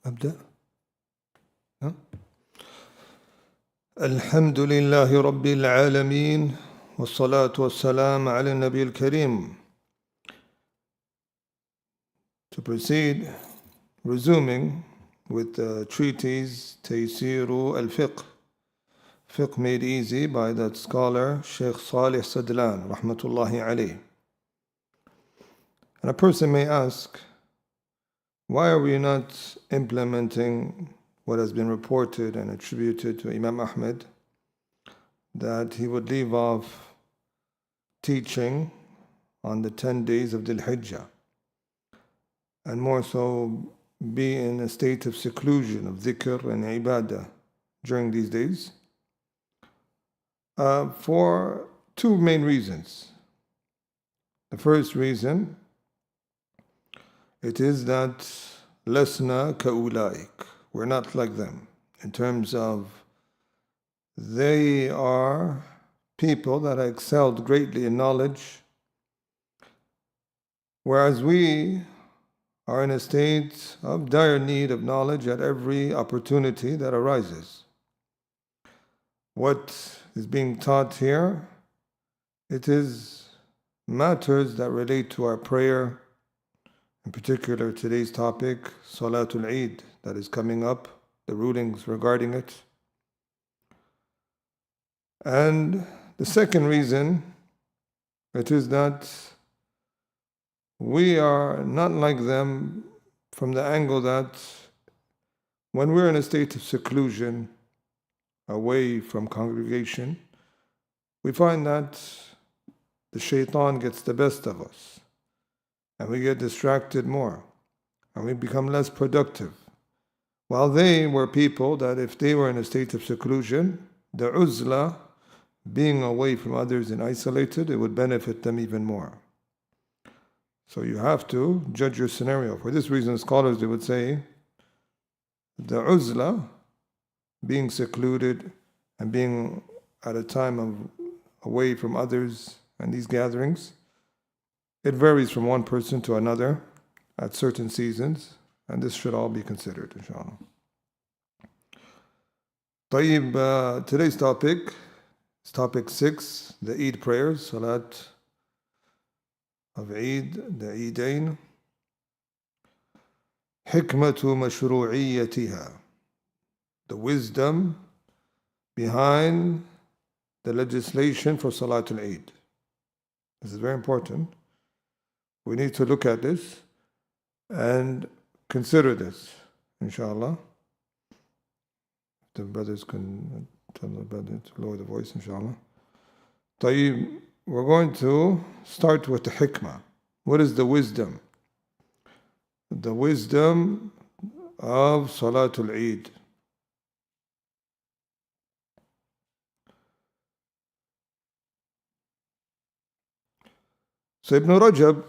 أبدأ؟ الحمد لله رب العالمين والصلاة والسلام على النبي الكريم. To proceed, resuming with the treatise تيسير الفقه, Fiqh made easy by that scholar Sheikh Salih Sadlan rahmatullahi alayh. And a person may ask, why are we not implementing what has been reported and attributed to Imam Ahmed, that he would leave off teaching on the 10 days of Dhul Hijjah, and more so be in a state of seclusion, of dhikr and ibadah during these days? For two main reasons. The first reason, it is that lasna ka'ulaik, we're not like them in terms of they are people that excelled greatly in knowledge, whereas we are in a state of dire need of knowledge at every opportunity that arises. What is being taught here, it is matters that relate to our prayer, in particular today's topic, Salatul Eid, that is coming up, the rulings regarding it. And the second reason, it is that we are not like them from the angle that when we're in a state of seclusion, away from congregation, we find that the shaitan gets the best of us, and we get distracted more, and we become less productive. While they were people that if they were in a state of seclusion, the uzla, being away from others and isolated, it would benefit them even more. So you have to judge your scenario. For this reason, scholars, they would say, the uzla, being secluded and being at a time of away from others and these gatherings, it varies from one person to another at certain seasons, and this should all be considered, inshallah. طيب, today's topic is topic 6, the Eid prayers, Salat of Eid, the Eidain. حكمة مشروعيتها, the wisdom behind the legislation for Salatul Eid. This is very important. We need to look at this and consider this, inshallah. The brothers can tell the brother to lower the voice, inshallah. طيب, we're going to start with the hikmah. What is the wisdom? The wisdom of Salatul Eid. So Ibn Rajab,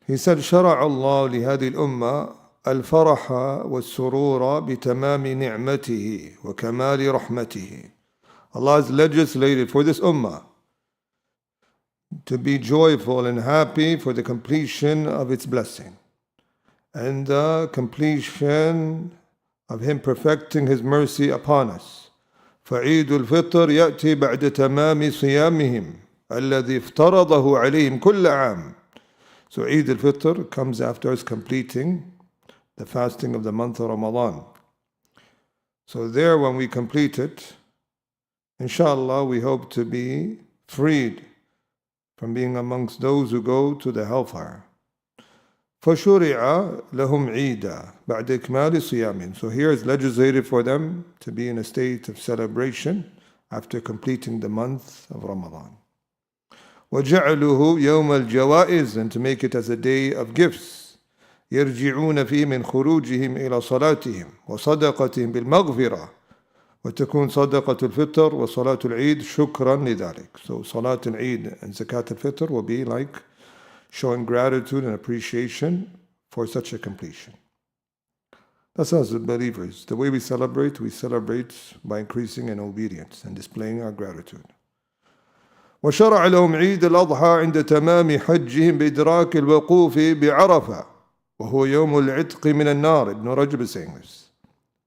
he said, شرع الله لهذه الأمة الفرح والسرور بتمام نعمته وكمال رحمته. Allah has legislated for this ummah to be joyful and happy for the completion of its blessing and the completion of Him perfecting His mercy upon us. فعيد الفطر يأتي بعد تمام صيامهم الذي افترضه عليهم كل عام. So Eid al-Fitr comes after us completing the fasting of the month of Ramadan. So there, when we complete it, inshallah, we hope to be freed from being amongst those who go to the hellfire. فَشُرِعَ لَهُمْ عِيدًا بَعْدَ إِكْمَالِ صِيَامٍ. So here is legislated for them to be in a state of celebration after completing the month of Ramadan. وَجَعَلُهُ يَوْمَ الْجَوَائِزِ, and to make it as a day of gifts. يَرْجِعُونَ فِيهِ مِنْ خُرُوجِهِمْ إِلَى صَلَاتِهِمْ وَصَدَقَتِهِمْ بِالْمَغْفِرَةِ وتكون صدقة الفطر وصلاة العيد شكرا لذلك. So Salat al-Eid and Zakat al-Fitr will be like showing gratitude and appreciation for such a completion. That's us as believers. The way we celebrate by increasing in obedience and displaying our gratitude. وشرع لهم عيد الأضحى عند تمام حجهم بإدراك الوقوف بعرفة وهو يوم العتق من النار. Ibn Rajab is saying this.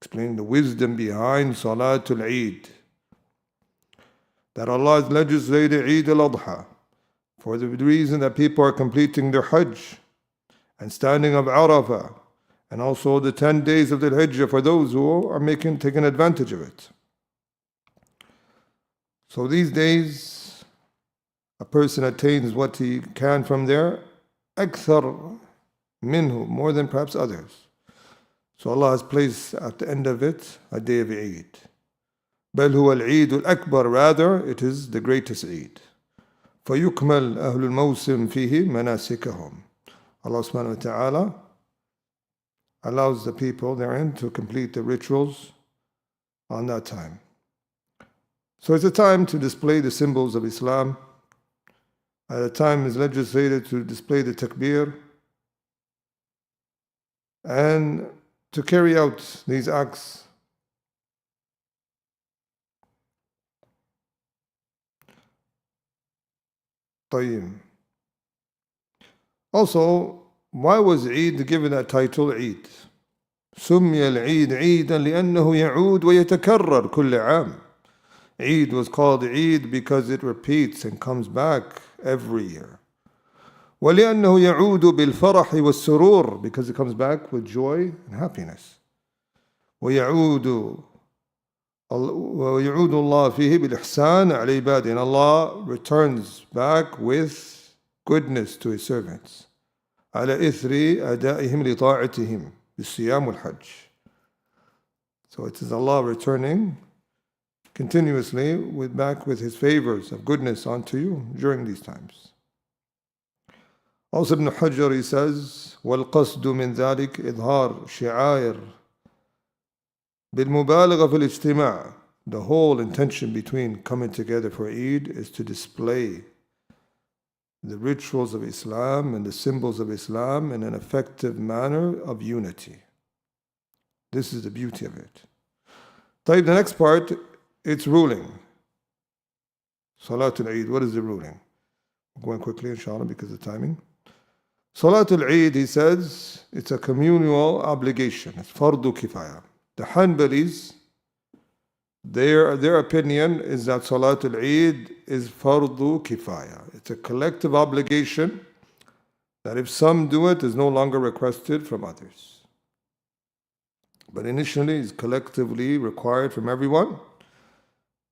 explaining the wisdom behind Salatul Eid, that Allah has legislated Eid al-Adha for the reason that people are completing their Hajj and standing of Arafah, and also the 10 days of the Hijjah for those who are taking advantage of it. So these days, a person attains what he can from there, أكثر منه, more than perhaps others. So Allah has placed at the end of it a day of Eid. بل هو العيد الأكبر, rather it is the greatest Eid. فيكمل أهل الموسم فيه مناسكهم. Allah subhanahu wa ta'ala allows the people therein to complete the rituals on that time. So it's a time to display the symbols of Islam. At a time is legislated to display the takbir and to carry out these acts. طيب. Also, why was Eid given that title Eid? سمي العيد عيدا لأنه يعود ويتكرر كل عام. Eid was called Eid because it repeats and comes back every year. ولأنه يعود بالفرح والسرور, because it comes back with joy and happiness. ويعود الله فيه بالإحسان على عباده, and Allah returns back with goodness to His servants. على إثر أدائهم لطاعتهم بالصيام والحج. So it is Allah returning continuously back with His favors of goodness onto you during these times. Also Ibn Hajar, he says, والقصد من ذلك إظهار شعائر بالمبالغة في الاجتماع. The whole intention between coming together for Eid is to display the rituals of Islam and the symbols of Islam in an effective manner of unity. This is the beauty of it. طيب, the next part, its ruling. Salatul Eid, what is the ruling? I'm going quickly, inshallah, because of timing. Salatul Eid, he says, it's a communal obligation. It's fardu kifaya. The Hanbalis, their opinion is that Salatul Eid is fardu kifaya. It's a collective obligation that if some do it, is no longer requested from others. But initially, it's collectively required from everyone.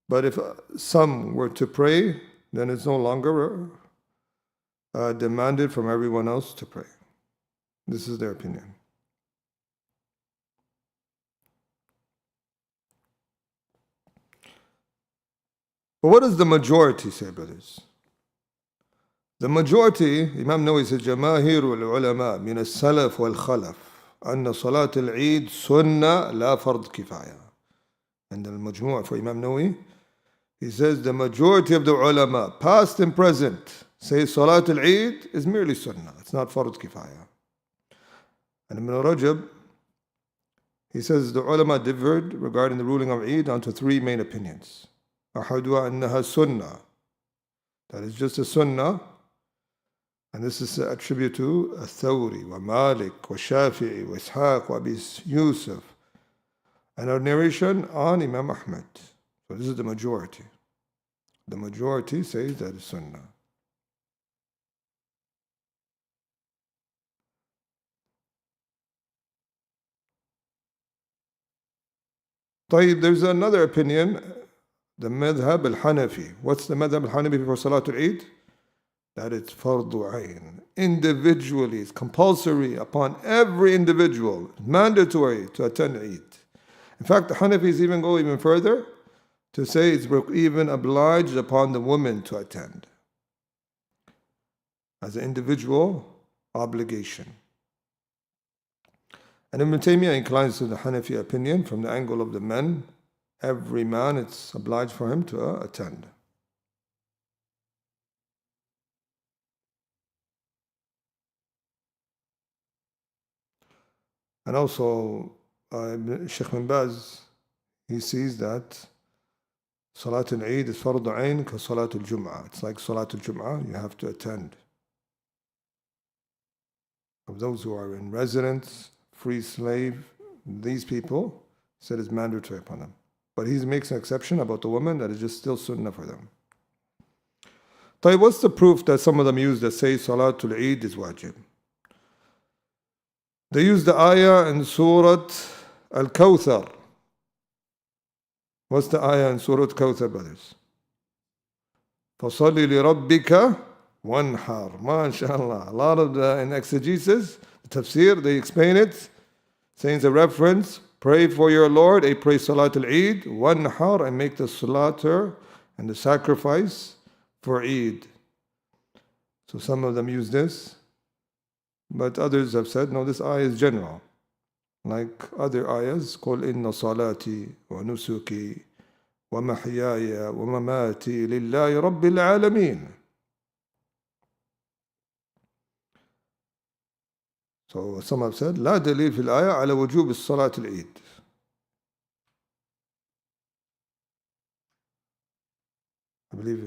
But if some were to pray, then it's no longer demanded from everyone else to pray. This is their opinion. But what does the majority say, brothers? The majority, Imam Nawawi says, جماهير العلماء من السلف والخلف أن صلاة العيد سنة لا فرض كفاية. And the majmua for Imam Nawawi, he says the majority of the ulama, past and present, say Salat al-Eid is merely sunnah. It's not farad kifaya. And Ibn Rajab, he says the ulama differed regarding the ruling of Eid onto three main opinions. أحدها أنها sunnah. That is just a sunnah. And this is a tribute to Thawri, wa Malik, wa Shafi'i, wa Ishaq, wa Abi Yusuf. And our narration on Imam Ahmad. So this is the majority. The majority says that is sunnah. طيب, there's another opinion, the madhab al-Hanafi. What's the madhab al-Hanafi for Salatul Eid? That it's fardu ayn. Individually, it's compulsory upon every individual, mandatory to attend Eid. In fact, the Hanafis even go even further to say it's even obliged upon the woman to attend as an individual obligation. And Ibn Taymiyyah inclines to the Hanafi opinion from the angle of the men. Every man, it's obliged for him to attend. And also, Sheikh bin Baz, he sees that Salat al-Eid is fardu ayn ka Salat al-Jum'ah. It's like Salat al-Jum'ah, you have to attend. Of those who are in residence, free slave, these people, said it's mandatory upon them. But he makes an exception about the women that is just still sunnah for them. طيب, what's the proof that some of them use that say Salatul Eid is wajib? They use the ayah in Surah Al-Kawthar. What's the ayah in Surah Al-Kawthar, brothers? فَصَلِّ لِرَبِّكَ وَانْحَرْ. MashaAllah. A lot of the, in exegesis, the tafsir, they explain it, saying it's a reference, pray for your Lord, pray Salatul Eid, وَانْحَرْ, and make the slaughter and the sacrifice for Eid. So some of them use this, but others have said, no, this ayah is general. Like other ayahs, قُلْ إِنَّ صَلَاتِي وَنُسُكِي وَمَحْيَايَ وَمَمَاتِي لِلَّهِ رَبِّ الْعَالَمِينَ. So some have said, لا دليل في الآية على وجوب الصلاة العيد. I believe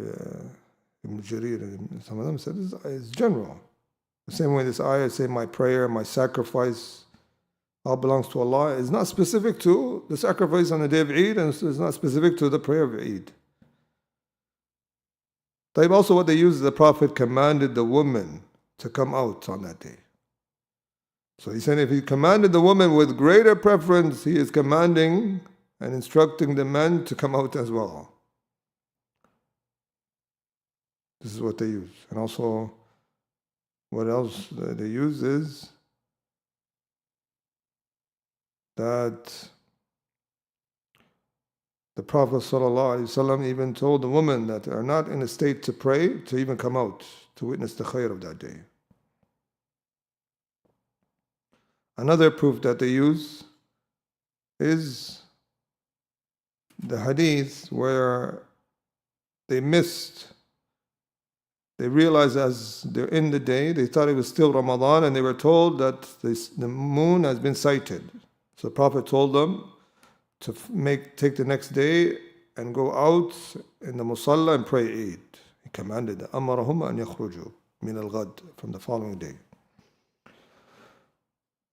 Ibn Jarir, some of them said it's general. The same way this ayah say my prayer, my sacrifice, all belongs to Allah. It's not specific to the sacrifice on the day of Eid, and it's not specific to the prayer of Eid. Also what they use, the Prophet commanded the woman to come out on that day. So he said if he commanded the woman with greater preference, he is commanding and instructing the men to come out as well. This is what they use. And also, what else they use is that the Prophet ﷺ even told the women that are not in a state to pray to even come out to witness the khair of that day. Another proof that they use is the hadith where they realized as they're in the day, they thought it was still Ramadan, and they were told that the moon has been sighted. So the Prophet told them to take the next day and go out in the musalla and pray Eid. He commanded them, أَمَرَهُمْ أَنْ يَخْرُجُوا مِنَ الْغَدْ, from the following day.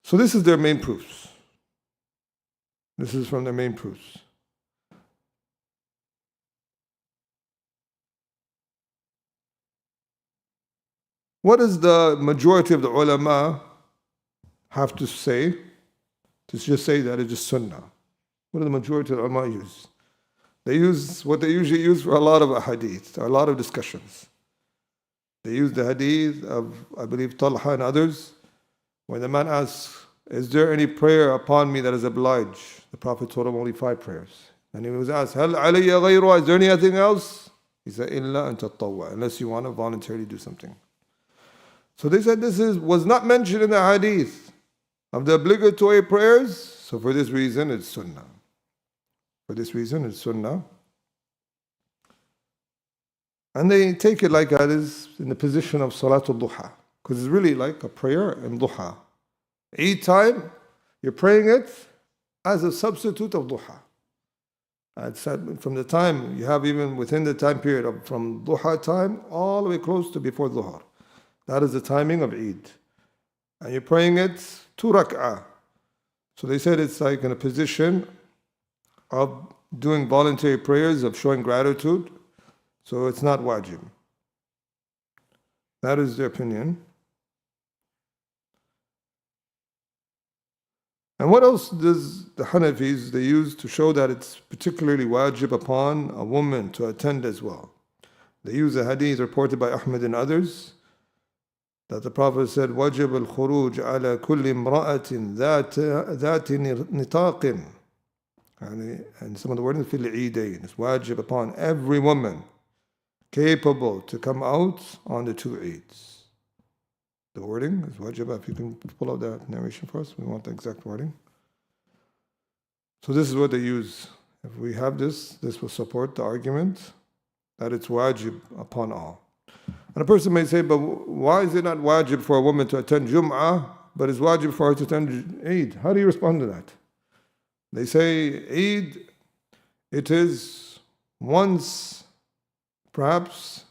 So this is their main proofs. This is from their main proofs. What does the majority of the ulama have to say? To just say that it's just sunnah. What do the majority of the ulama use? They use what they usually use for a lot of hadith, a lot of discussions. They use the hadith of, I believe, Talha and others, when the man asks, is there any prayer upon me that is obliged? The Prophet told him only 5 prayers. And he was asked, هل علي غيرها? Is there anything else? He said, إلا أن تطوع, unless you want to voluntarily do something. So they said this was not mentioned in the hadith of the obligatory prayers. So for this reason, it's sunnah. For this reason, it's sunnah. And they take it like that is in the position of Salatul Duha, because it's really like a prayer in Duha. Eid time, you're praying it as a substitute of Duha. I said from the time you have, even within the time period of from Duha time all the way close to before Dhuhr. That is the timing of Eid. And you're praying it 2 rak'ah. So they said it's like in a position of doing voluntary prayers, of showing gratitude. So it's not wajib. That is their opinion. And what else does the Hanafis they use to show that it's particularly wajib upon a woman to attend as well? They use a hadith reported by Ahmad and others that the Prophet said, وَجَبَ الْخُرُوجِ عَلَى كُلِّ امْرَأَةٍ ذَاتِ نِطَاقٍ. And some of the wording, فِي الْعِيدَيْنِ, it's wajib upon every woman capable to come out on the 2 Eids. The wording is wajib. If you can pull out that narration for us, we want the exact wording. So this is what they use. If we have this will support the argument that it's wajib upon all. And a person may say, but why is it not wajib for a woman to attend Jum'ah, but it's wajib for her to attend Eid? How do you respond to that? They say Eid, it is once, perhaps,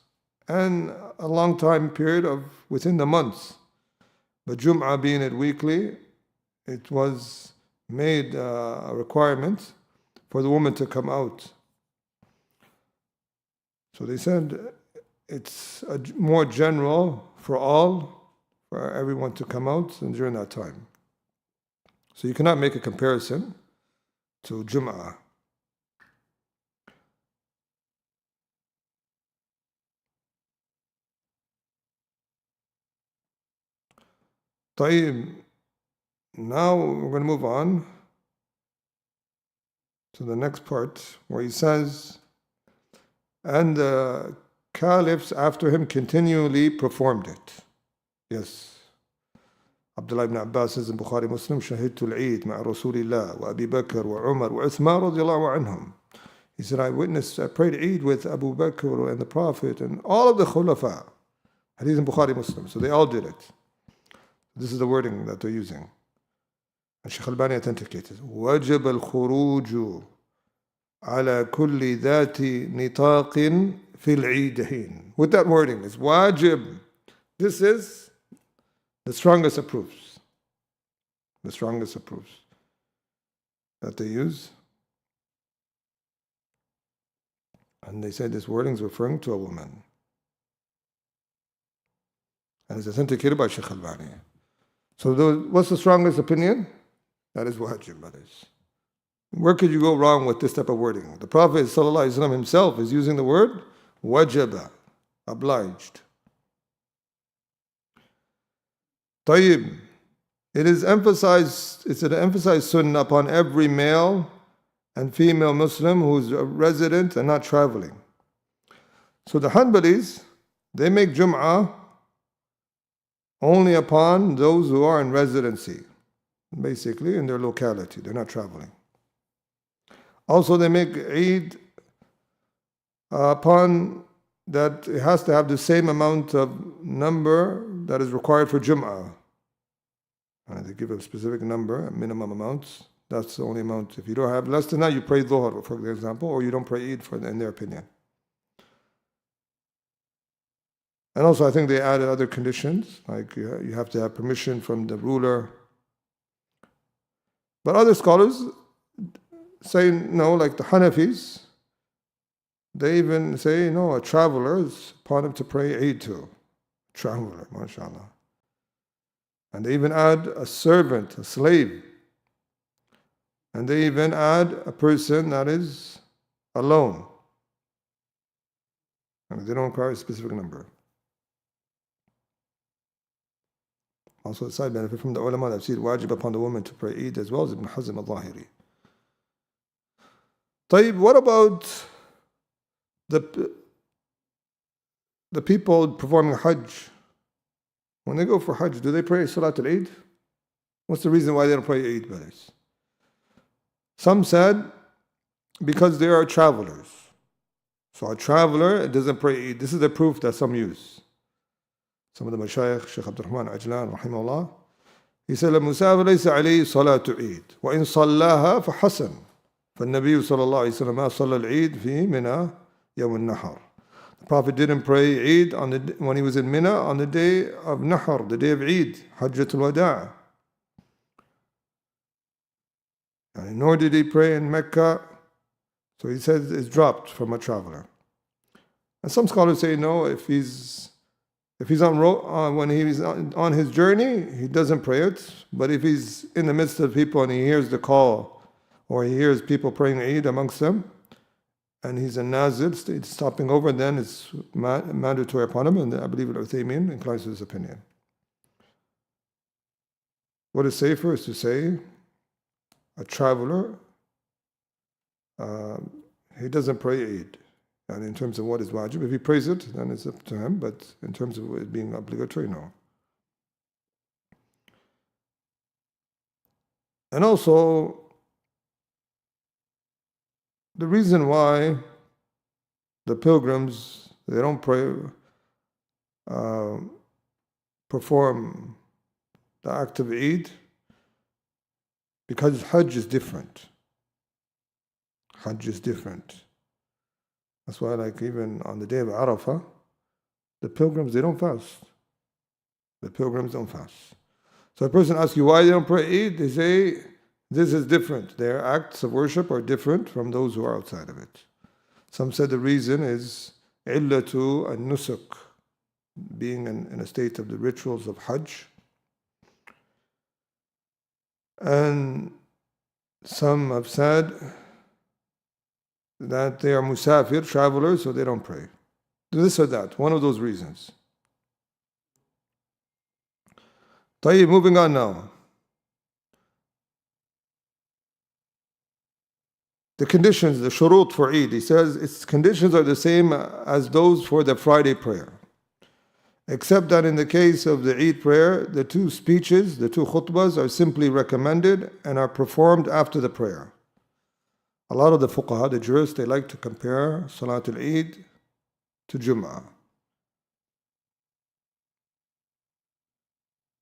and a long time period of within the months. But Jum'ah being it weekly, it was made a requirement for the woman to come out. So they said it's more general for everyone to come out during that time. So you cannot make a comparison to Jum'ah. طيب, now we're going to move on to the next part where he says, and the caliphs after him continually performed it. Yes. Abdullah ibn Abbas says in Bukhari Muslim, شهدت العيد مع رسول الله وأبي بكر وعمر وعثمان رضي الله عنهم. He said, I prayed Eid with Abu Bakr and the Prophet and all of the Khulafa. Hadith in Bukhari Muslim. So they all did it. This is the wording that they're using. And Shaykh Albani authenticated. وجب الخروج على كل ذات نطاق في العيدين. With that wording, it's wajib. This is the strongest approves. The strongest approves that they use. And they say this wording is referring to a woman. And it's authenticated by Shaykh Albani. So what's the strongest opinion? That is wajib, brothers. Where could you go wrong with this type of wording? The Prophet ﷺ himself is using the word wajaba, obliged. طيب, it's an emphasized sunnah upon every male and female Muslim who's a resident and not traveling. So the Hanbalis, they make Jum'ah only upon those who are in residency, basically in their locality, they're not traveling. Also, they make Eid upon that it has to have the same amount of number that is required for Jum'ah. They give a specific number, a minimum amount. That's the only amount. If you don't have less than that, you pray Dhuhr, for example, or you don't pray Eid in their opinion. And also, I think they added other conditions, like you have to have permission from the ruler. But other scholars say no, like the Hanafis, they even say no, a traveler is upon him to pray Eid to. Traveler, mashallah. And they even add a servant, a slave. And they even add a person that is alone. And they don't require a specific number. Also, a side benefit from the ulama that see it wajib upon the woman to pray Eid as well as Ibn Hazm al-Zahiri. طيب, what about the people performing Hajj? When they go for Hajj, do they pray Salat al-Eid? What's the reason why they don't pray Eid, brothers? Some said because they are travelers. So a traveler doesn't pray Eid. This is the proof that some use. Some of the Mashayikh, Shaykh Abdul-Rahman Ajlan, rahimahullah, he said, المسافر ليس عليه صلاة عيد وإن صلاها فحسن فالنبي صلى الله عليه وسلم صلى العيد في منى يوم النحر. The Prophet didn't pray Eid when he was in Mina on the day of Nahar, the day of Eid, Hajjatul Wada'. And nor did he pray in Mecca. So he says it's dropped from a traveler. And some scholars say no, if he's when he's on his journey, he doesn't pray it. But if he's in the midst of people and he hears the call, or he hears people praying Eid amongst them, and he's in Nazil, stopping over, then it's mandatory upon him. And I believe Uthman inclines to his opinion. What is safer is to say a traveler, he doesn't pray Eid. And in terms of what is wajib, if he prays it, then it's up to him. But in terms of it being obligatory, no. And also, the reason why the pilgrims, they don't pray, perform the act of Eid, because Hajj is different. Hajj is different. That's why, like, even on the day of Arafah, the pilgrims, they don't fast. The pilgrims don't fast. So a person asks you why they don't pray Eid, they say This is different. Their acts of worship are different from those who are outside of it. Some said the reason is illatu an-nusuk, being in a state of the rituals of Hajj. And some have said that they are musafir, travelers, so they don't pray. This or that, one of those reasons. طيب, moving on now. The conditions, the shurut for Eid, he says its conditions are the same as those for the Friday prayer. Except that in the case of the Eid prayer, the two speeches, the two khutbahs are simply recommended and are performed after the prayer. A lot of the fuqaha, the jurists, they like to compare Salatul Eid to Jum'ah.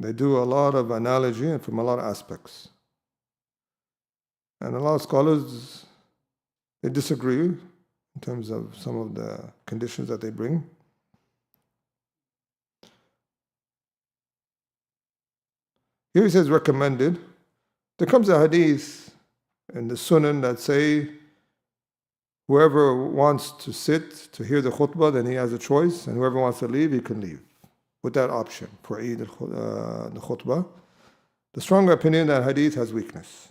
They do a lot of analogy and from a lot of aspects. And a lot of scholars, they disagree in terms of some of the conditions that they bring. Here he says recommended. There comes a hadith in the Sunan that say whoever wants to sit to hear the khutbah, then he has a choice, and whoever wants to leave, he can leave with that option for Eid the khutbah. The stronger opinion that hadith has weakness.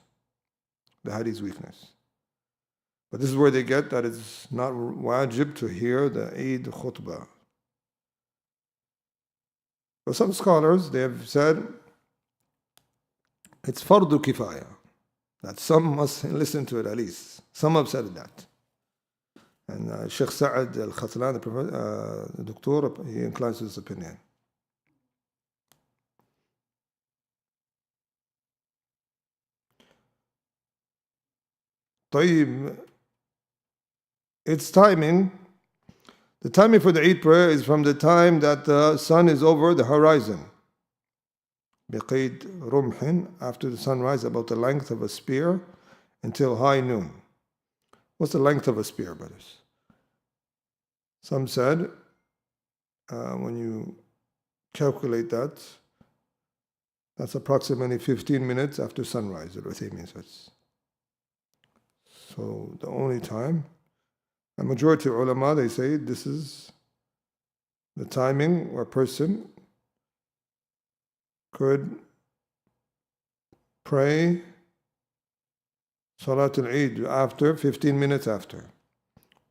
The hadith's weakness. But this is where they get that it's not wajib to hear the Eid khutbah. But some scholars, they have said it's fardu kifaya, that some must listen to it at least. Some have said that. And Sheikh Sa'ad al-Khatlan, the doctor, he inclines to this opinion. طيب, its timing, the timing for the Eid prayer is from the time that the sun is over the horizon. بقيد رمح, after the sunrise, about the length of a spear until high noon. What's the length of a spear, brothers? Some said when you calculate that, that's approximately 15 minutes after sunrise, the Uthman says. So the only time, a majority of ulama, they say this is the timing where a person could pray Salatul Eid after 15 minutes after.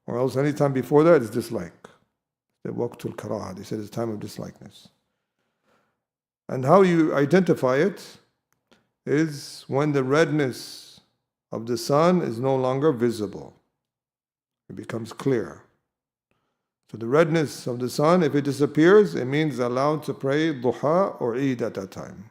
Or else any time before that is dislike. The waqtul karaha, they said it's time of dislikeness. And how you identify it is when the redness of the sun is no longer visible. It becomes clear. So the redness of the sun, if it disappears, it means allowed to pray duha or Eid at that time.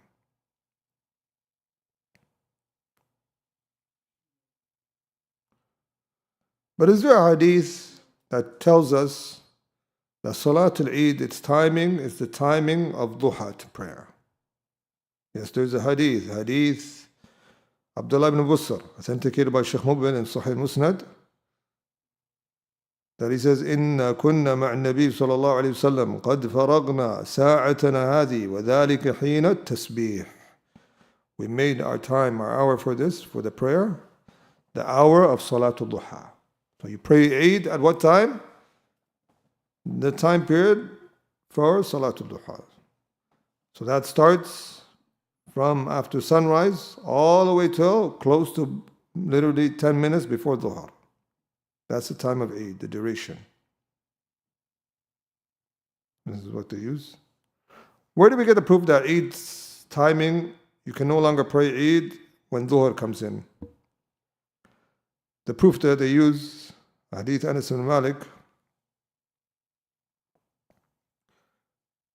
But is there a hadith that tells us that Salatul Eid, its timing is the timing of duha to prayer? Yes, there's a hadith. Hadith Abdul ibn Busr, authenticated by Shaykh Mubin in Sahih Musnad, that he says, إِنَّا كُنَّا مَعَ النَّبِيِّ صلى الله عليه وسلم قَدْ فَرَغْنَا سَاعَتَنَا هَذِي وَذَلِكَ حِينَ التَّسْبِيحِ. We made our time, our hour for this, for the prayer, the hour of Salatul Duha. So you pray Eid at what time? The time period for Salatul Duha. So that starts from after sunrise all the way till close to literally 10 minutes before Dhuhr. That's the time of Eid, the duration. This is what they use. Where do we get the proof that Eid's timing, you can no longer pray Eid when Dhuhr comes in? The proof that they use, Hadith Anas ibn Malik,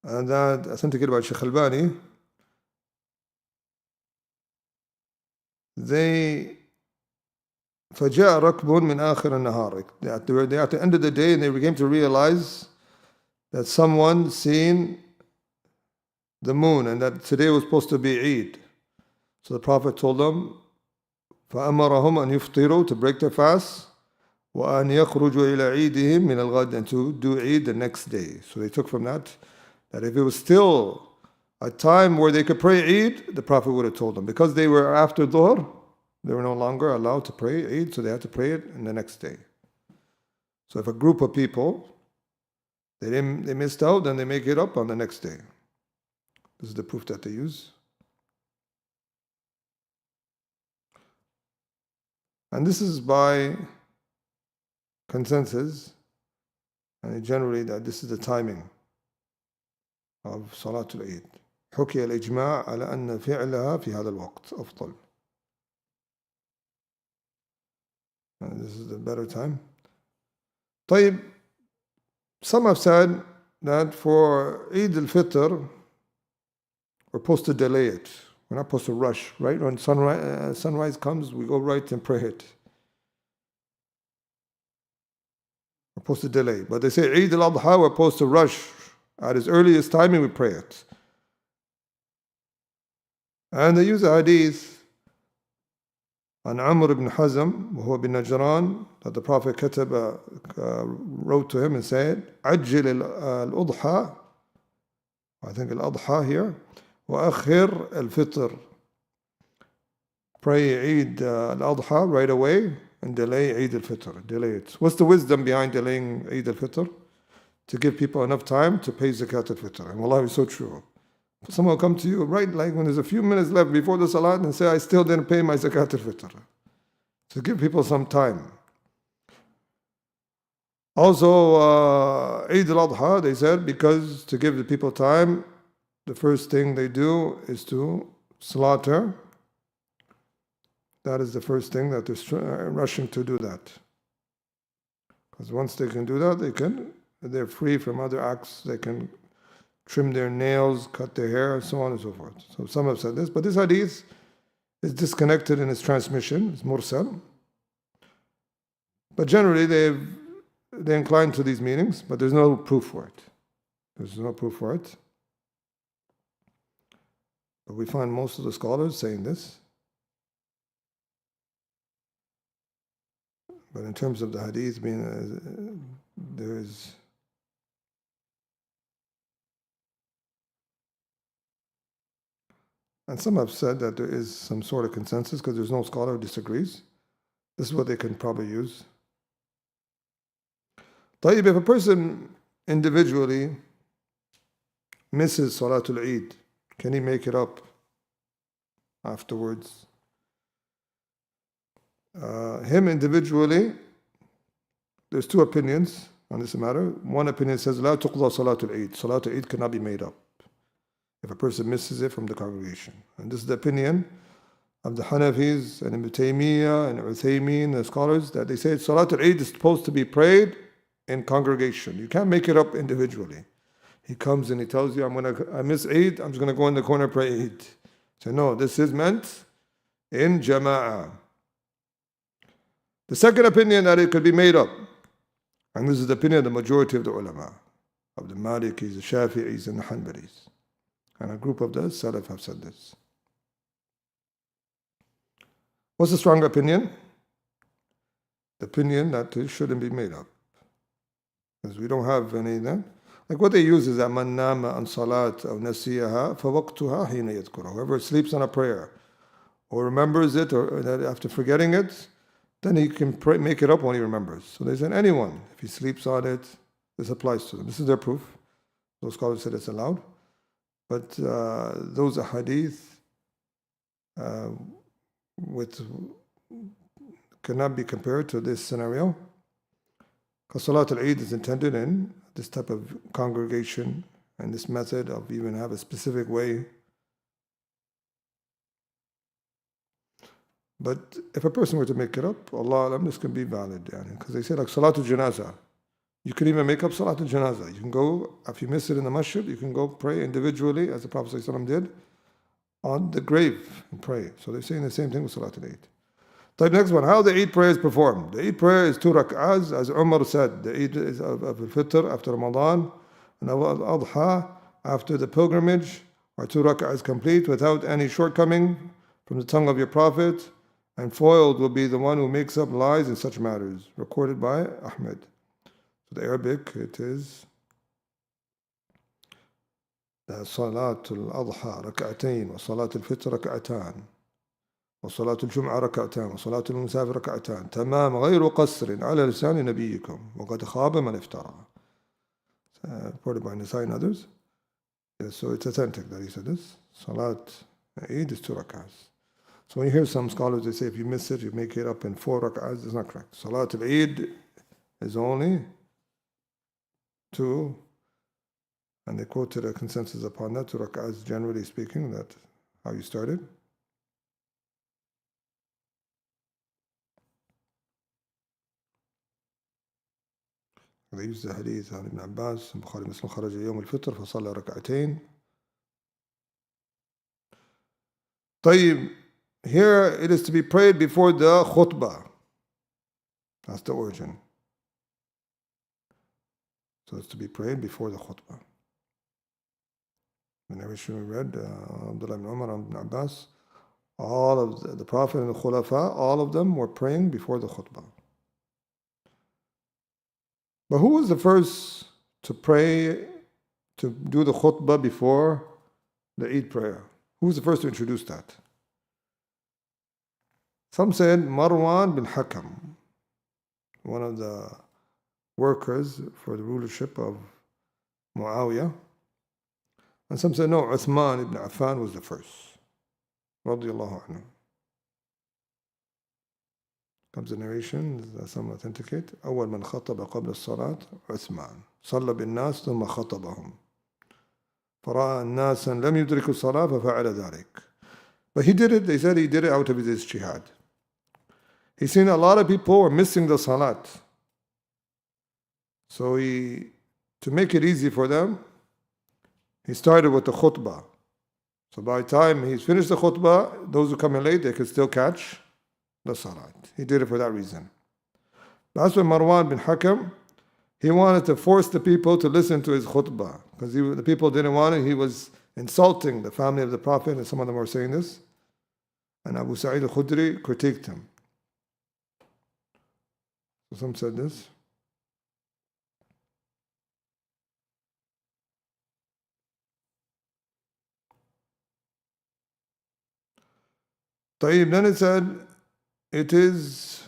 and that authenticated by Shaykh Albani, they فَجَاءَ رَكْبٌ مِنْ آخِرِ النَّهَارِ. At the end of the day, and they began to realize that someone seen the moon and that today was supposed to be Eid. So the Prophet told them, فَأَمَرَهُمْ أَنْ يُفْطِرُوا, to break their fast, وَأَنْ يَخْرُجُوا إِلَى عِيدِهِمْ مِنَ الْغَدِ, and to do Eid the next day. So they took from that if it was still a time where they could pray Eid, the Prophet would have told them. Because they were after Dhuhr, they were no longer allowed to pray Eid, so they had to pray it in the next day. So if a group of people, they missed out, then they make it up on the next day. This is the proof that they use. And this is by consensus, and generally that this is the timing of Salatul Eid. حكي الإجماع على أن فعلها في هذا الوقت أفضل. And this is the better time. طيب, some have said that for Eid al-Fitr, we're supposed to delay it. We're not supposed to rush, right? When sunrise comes, we go right and pray it. We're supposed to delay. But they say Eid al-Adha, we're supposed to rush. At its earliest timing, we pray it. And they use a hadith عن عمرو بن حزم وهو بنجران that the Prophet wrote to him and said عجل الأضحى, I think الأضحى here, وأخر الفطر, pray Eid al-Adha right away and delay Eid al-Fitr, delay it. What's the wisdom behind delaying Eid al-Fitr? To give people enough time to pay Zakat al-Fitr. And wallahi, it's so true. Someone will come to you right like when there's a few minutes left before the Salat and say, I still didn't pay my Zakat al-Fitr. To give people some time. Also, Eid al-Adha, they said, because to give the people time, the first thing they do is to slaughter. That is the first thing that they're rushing to do that. Because once they can do that, they're free from other acts. They can trim their nails, cut their hair, so on and so forth. So some have said this, but this hadith is disconnected in its transmission. It's mursal. But generally, they incline to these meanings, but there's no proof for it. There's no proof for it. But we find most of the scholars saying this. But in terms of the hadith being, there is and some have said that there is some sort of consensus because there's no scholar who disagrees. This is what they can probably use. طيب, if a person individually misses Salatul Eid, can he make it up afterwards? Him individually, there's two opinions on this matter. One opinion says, لا تقضى Salatul Eid. Salatul Eid cannot be made up if a person misses it from the congregation. And this is the opinion of the Hanafis and Ibn Taymiyyah and Uthman, the scholars, that they say Salatul Eid is supposed to be prayed in congregation. You can't make it up individually. He comes and he tells you, I miss Eid, I'm just going to go in the corner and pray Eid. So no, this is meant in Jama'ah. The second opinion that it could be made up, and this is the opinion of the majority of the ulama, of the Malikis, the Shafi'is, and the Hanbalis. And a group of the Salaf have said this. What's the strong opinion? The opinion that it shouldn't be made up. Because we don't have any then. Like what they use is that man nama an salat aw nasiyaha fawaqtuha hina yadhkura. Whoever sleeps on a prayer or remembers it or that after forgetting it, then he can make it up when he remembers. So they said anyone, if he sleeps on it, this applies to them. This is their proof. Those scholars said it's allowed. But those hadith cannot be compared to this scenario. Because Salatul Eid is intended in this type of congregation and this method of even have a specific way. But if a person were to make it up, Allah Alam, this can be valid. Because they say like Salatul Janazah. You can even make up Salatul Janazah. You can go, if you miss it in the masjid, you can go pray individually, as the Prophet ﷺ did, on the grave and pray. So they're saying the same thing with Salatul Eid. The next one, how the Eid prayer is performed. The Eid prayer is 2 rak'ahs, as Umar said. The Eid is of Al-Fitr after Ramadan, and Al-Adha after the pilgrimage, are 2 rak'ahs complete without any shortcoming from the tongue of your Prophet, and foiled will be the one who makes up lies in such matters. Recorded by Ahmed. The Arabic, it is Salatul Adha rak'atayn wa Salatul Fitr rak'atan. وصلاة الجمعة ركعتان وصلاة المسافر ركعتان تمام غير قصر على لسان نبيكم وقد خاب من افترى. Reported by Nasai and others. Yes, so it's authentic that he said this. Salat Eid is 2 rak'ahs. So when you hear some scholars, they say if you miss it, you make it up in 4 rak'ahs. It's not correct. Salat al-Eid is only 2, and they quoted a consensus upon that, 2 rak'ahs, generally speaking, that's how you started. They used the hadith عن ابن عباس البخاري مسلم خرج يوم الفطر فصلى ركعتين. طيب, here it is to be prayed before the khutbah. That's the origin. So it's to be prayed before the khutbah. The narration we read, Abdul ibn Umar and ibn Abbas, all of the Prophet and the Khulafa, all of them were praying before the khutbah. But who was the first to pray, to do the khutbah before the Eid prayer? Who was the first to introduce that? Some said Marwan bin Hakam, one of the workers for the rulership of Muawiyah. And some said no, Uthman ibn Affan was the first. Radiallahu anhu. Comes the narration, some authenticate. أول من خطب قبل الصلاة عثمان صلى بالناس ثم خطبهم فرأى الناس لم يدركوا الصلاة ففعل ذلك. But he did it, they said he did it out of his ijtihad. He's seen a lot of people were missing the salat. So to make it easy for them, he started with the khutbah. So by the time he's finished the khutbah, those who come in late, they could still catch the salat. He did it for that reason. That's when Marwan bin Hakam, he wanted to force the people to listen to his khutbah, because the people didn't want it. He was insulting the family of the Prophet, and some of them were saying this. And Abu Sa'id al-Khudri critiqued him. So some said this. طيب, then it said, it is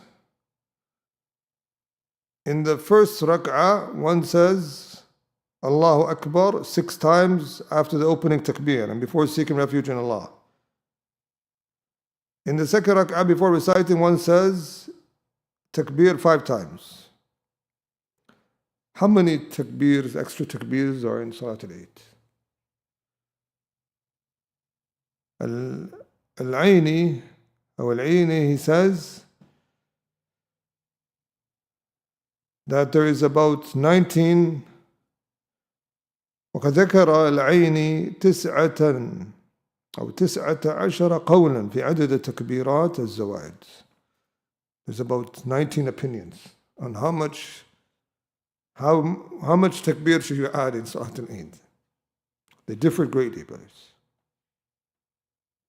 in the first rak'ah, one says Allahu Akbar 6 times after the opening takbir and before seeking refuge in Allah. In the second rak'ah, before reciting, one says takbir 5 times. How many takbirs, extra takbirs, are in Salat al-Eid? Al-Aini, he says that there is about 19. وقد ذكر العيني 19 قولا في عدد تكبيرات الزوائد. There's about 19 opinions on how much takbir should you add in Salat al-Eid. They differ greatly, brothers.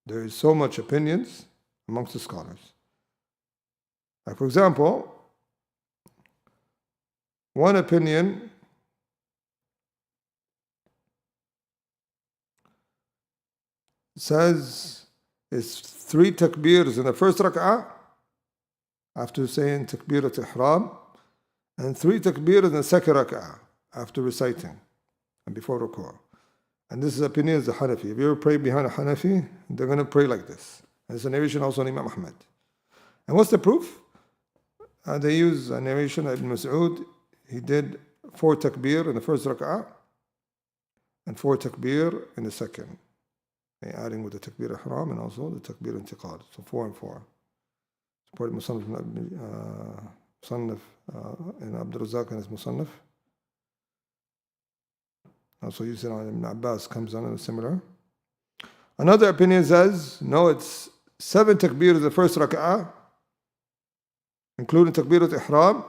There is so much opinions amongst the scholars. Like, for example, one opinion says it's 3 takbirs in the first rak'ah after saying takbirat ihram, and 3 takbirs in the second rak'ah after reciting and before ruku'. And this is opinion of the Hanafi. If you ever pray behind a Hanafi, they're going to pray like this. And it's a narration also on Imam Ahmad. And what's the proof? They use a narration of Ibn Mas'ud. He did 4 takbir in the first rak'ah and 4 takbir in the second. Adding with the takbir ihram and also the takbir intiqal. So 4 and 4. Supported Musannaf in Abdul Razak and his Musannaf. Also used it on Ibn Abbas, comes on and similar. Another opinion says, no, it's 7 takbir in the first rak'ah, including takbirat ihram,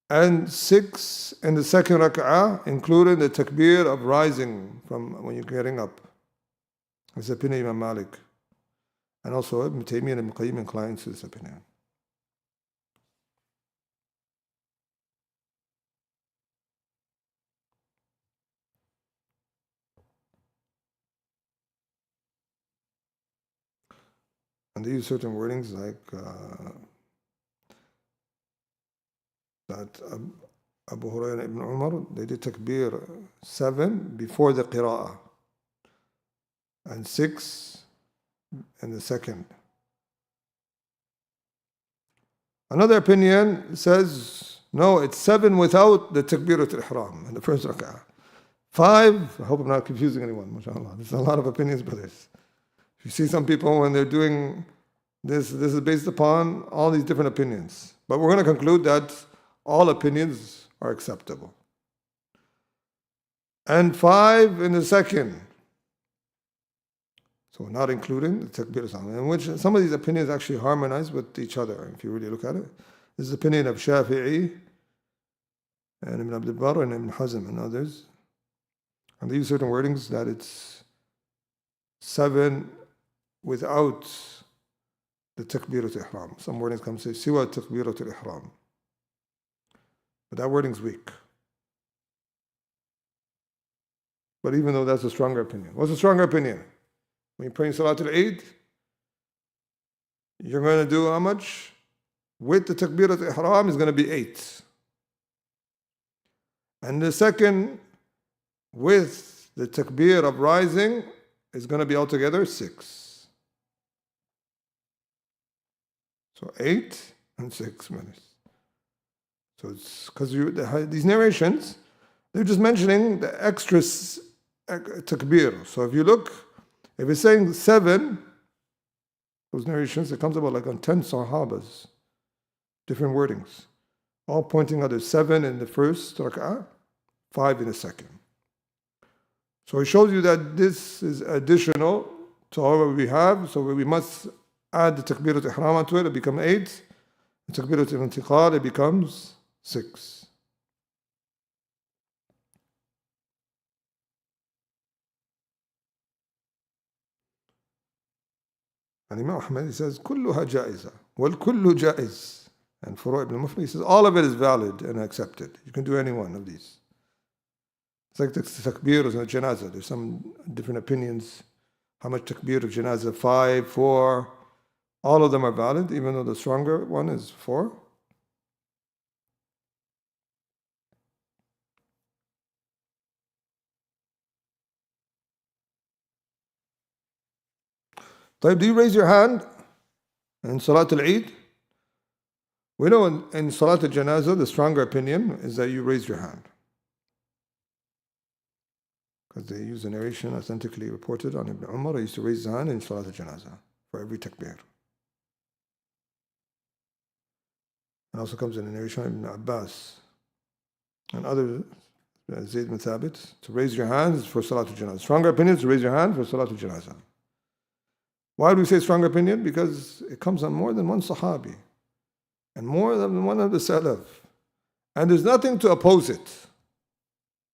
and 6 in the second rak'ah, including the takbir of rising from when you're getting up. It's the opinion of Imam Malik. And also Ibn Taymiyyah and Ibn Qayyim inclines to this opinion. And they use certain wordings like that Abu Hurairah and Ibn Umar, they did takbir 7 before the qira'ah and 6 in the second. Another opinion says, no, it's 7 without the takbirat al-ihram in the first rak'ah. 5, I hope I'm not confusing anyone, mashallah. There's a lot of opinions, brothers. If you see some people when they're doing this is based upon all these different opinions. But we're going to conclude that all opinions are acceptable. And 5 in the second. So not including the takbir al-ihram, in which some of these opinions actually harmonize with each other, if you really look at it. This is the opinion of Shafi'i and Ibn Abdul and Ibn Hazm and others. And they use certain wordings that it's 7 without the takbirat al-ihram. Some wordings come say siwa takbirat al-ihram. But that wording's weak. But even though that's a stronger opinion. What's a stronger opinion? When you're praying Salat al-Eid, you're going to do how much? With the takbirat al-ihram is going to be 8. And the second, with the takbir of rising, is going to be altogether 6. So 8 and 6 minutes. So it's because these narrations, they're just mentioning the extra takbir. So if you look, if it's saying 7, those narrations, it comes about like on 10 sahabas, different wordings, all pointing out there's 7 in the first rak'ah, 5 in the second. So it shows you that this is additional to all we have, so we must add the takbirat al-ihram to it, it becomes 8. The takbirat al-intiqal, it becomes 6. And Imam Ahmad, he says, كلها جائزة والكل جائز. And Furu' ibn Mufli, he says, all of it is valid and accepted. You can do any one of these. It's like the takbir of janazah. There's some different opinions. How much takbir of janazah? 5, 4. All of them are valid, even though the stronger one is 4. طيب, do you raise your hand in Salat al-Eid? We know in Salat al-Janazah, the stronger opinion is that you raise your hand. Because they use a narration authentically reported on Ibn Umar. He used to raise his hand in Salat al-Janazah for every takbir. And also comes in a narration of Ibn Abbas and others, Zayd bin Thabit, to raise your hands for Salat al-Janazah. Stronger opinion is to raise your hand for Salat al-Janazah. Why do we say stronger opinion? Because it comes on more than one Sahabi and more than one of the Salaf. And there's nothing to oppose it.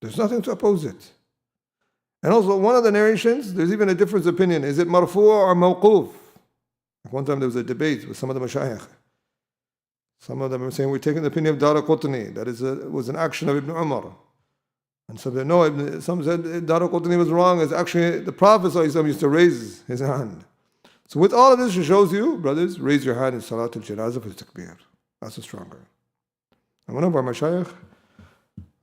There's nothing to oppose it. And also, one of the narrations, there's even a difference of opinion. Is it marfu' or mawquf? One time there was a debate with some of the mashayikh. Some of them were saying, we're taking the opinion of Daraqutni, that was an action of Ibn Umar. And some said, no, some said Daraqutni was wrong. It's actually the Prophet used to raise his hand. So with all of this, it shows you, brothers, raise your hand in Salat al-Janazah for the takbir. That's a stronger. And one of our mashayikh,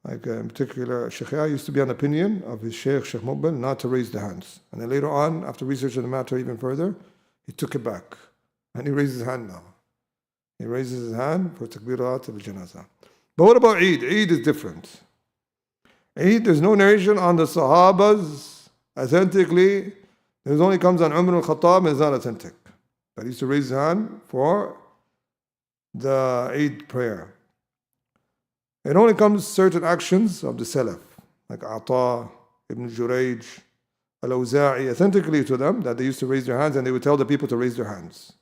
like in particular, Sheikh Yahya used to be on opinion of his Sheikh Muqbil not to raise the hands. And then later on, after researching the matter even further, he took it back. And he raises his hand now. He raises his hand for takbirat al-janazah. But what about Eid? Eid is different. Eid, there's no narration on the Sahabas authentically. It only comes on Umar al-Khattab and it's not authentic. But he used to raise his hand for the Eid prayer. It only comes certain actions of the Salaf, like Ata, Ibn Jurayj, Al-Awza'i, authentically to them, that they used to raise their hands and they would tell the people to raise their hands.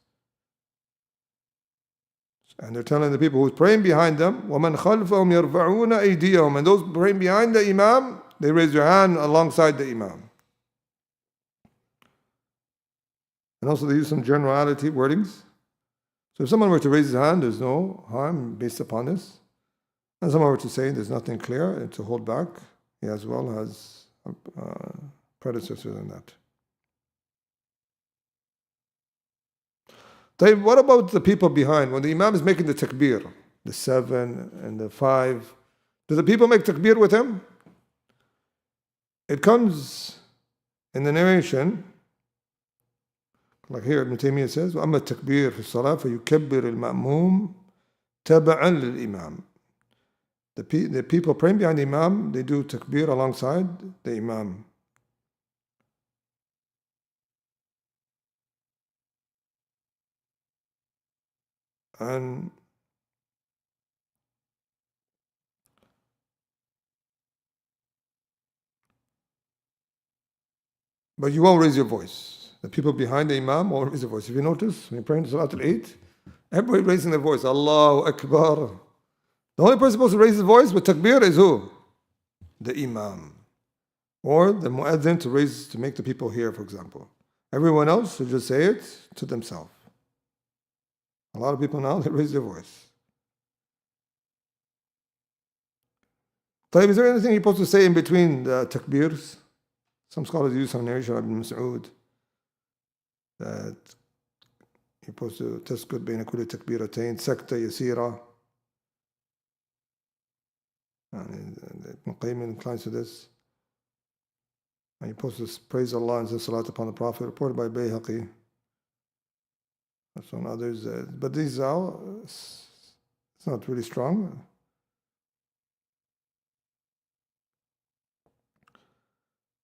And they're telling the people who's praying behind them, وَمَنْ خَلْفَهُمْ يَرْفَعُونَ أَيْدِيَهُمْ. And those praying behind the Imam, they raise their hand alongside the Imam. And also they use some generality wordings. So if someone were to raise his hand, there's no harm based upon this. And someone were to say there's nothing clear and to hold back, he as well has predecessors in that. طيب, what about the people behind? When the Imam is making the takbir, the 7 and the 5, do the people make takbir with him? It comes in the narration, like here Ibn Taymiyyah says, وَأَمَّا التَّكْبِيرُ فِي الصَّلَاةِ فَيُكَبِّرُ الْمَأْمُومُ تَبَعًا لِلْإِمَامِ. The people praying behind the Imam, they do takbir alongside the Imam. But you won't raise your voice. The people behind the Imam won't raise their voice. If you notice, when you're praying Salat al-Eid, everybody raising their voice. Allahu Akbar. The only person supposed to raise his voice with takbir is who? The Imam. Or the Mu'adhin to make the people hear, for example. Everyone else should just say it to themselves. A lot of people now, they raise their voice. طيب, is there anything you're supposed to say in between the takbirs? Some scholars use some narration of Ibn Mas'ud that you're supposed to تسكت بين كل تكبيرتين سكتة يسيرة. Ibn Qayyim inclines to this. And you're supposed to praise Allah and say salat upon the Prophet, reported by Bayhaqi. And some others. But these are, it's not really strong.